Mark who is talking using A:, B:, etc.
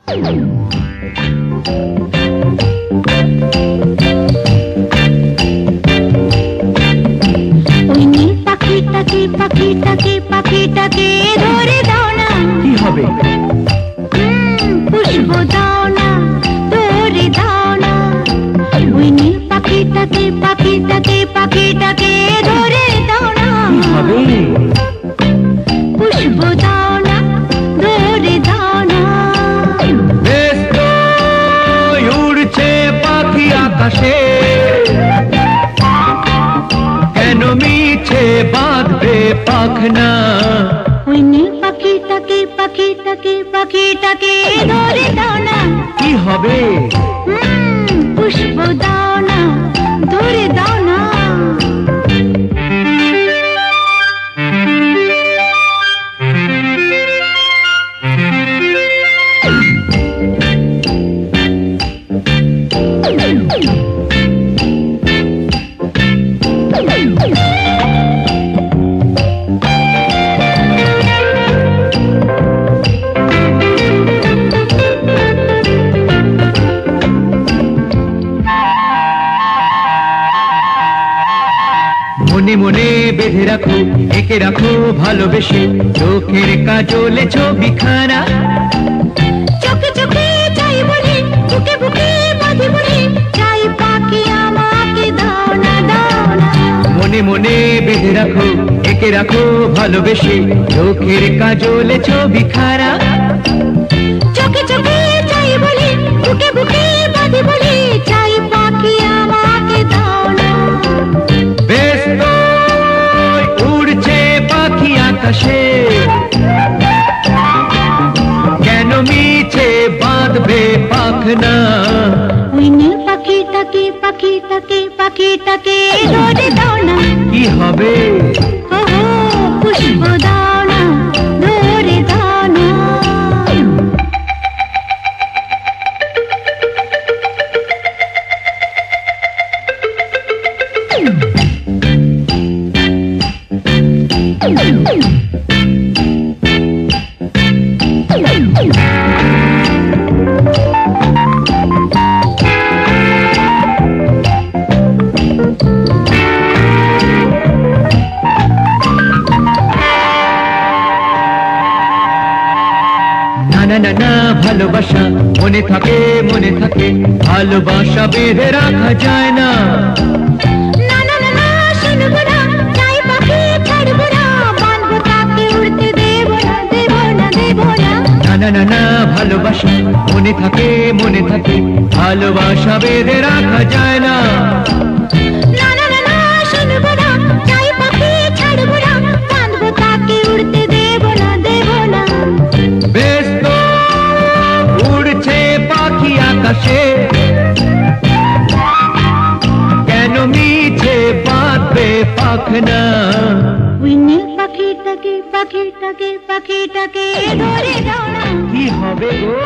A: ওই নীল পাখিটাকে পাখিটাকে পাখিটাকে ধরে দাও না।
B: কি হবে?
A: পুষ্প দাও না, ধরে দাও না। ওই নীল পাখিটাকে পাখিটাকে পাখিটাকে ধরে দাও না।
B: কি হবে?
A: পুষ্প দাও না, ধরে দাও না।
B: বেশ তো উড়ছে পাখি আকাশে, কেন মিছে বাঁধবে পাখনা?
A: ওই নীল পাখিটাকে পাখিটাকে পাখিটাকে ধরে দাও না।
B: কি হবে?
A: পুষ্প দাও না, ধরে দাও না।
B: মনে মনে বেঁধে রাখো, একে রাখো ভালোবেসে, চোখের কাজলে ছবিখানা।
A: চোখে চোখে চাই বলে, বুকে বুকে বাঁধি বলে, চাই পাখি আমাকে দাও না, দাও না।
B: মনে মনে বেঁধে রাখো, একে রাখো ভালোবেসে, চোখের কাজলে ছবিখানা।
A: চোখে চোখে চাই বলে, বুকে বুকে বাঁধি বলে, চাই পাখি আমাকে দাও না।
B: বেশ তো উড়ছে পাখি আকাশে, কেন মিছে বাঁধবে পাখনা?
A: ওই নীল পাখিটাকে পাখিটাকে পাখিটাকে ধরে দাও না।
B: কি হবে?
A: ওহো, পুষ্প দাও না, ধরে দাও না।
B: না না না, ভালোবাসা মনে থাকে, মনে থাকে, ভালোবাসা বেঁধে রাখা যায় না।
A: না না না না, শুনবো না, চাই পাখি ছাড়বো না, বাঁধবো তাকে উড়তে দেব না, দেব না, দেব না।
B: না না না না, ভালোবাসা মনে থাকে, মনে থাকে, ভালোবাসা বেঁধে রাখা যায় না।
A: না না না না, শুনবো না, চাই পাখি ছাড়বো না, বাঁধবো তাকে উড়তে দেব না, দেব না।
B: বেশ তো উড়ছে পাখি আকাশে, কেন মিছে বাঁধবে পাখনা?
A: ওই নীল পাখিটাকে পাখিটাকে পাখিটাকে ধরে দাও না।
B: কি হবে গো?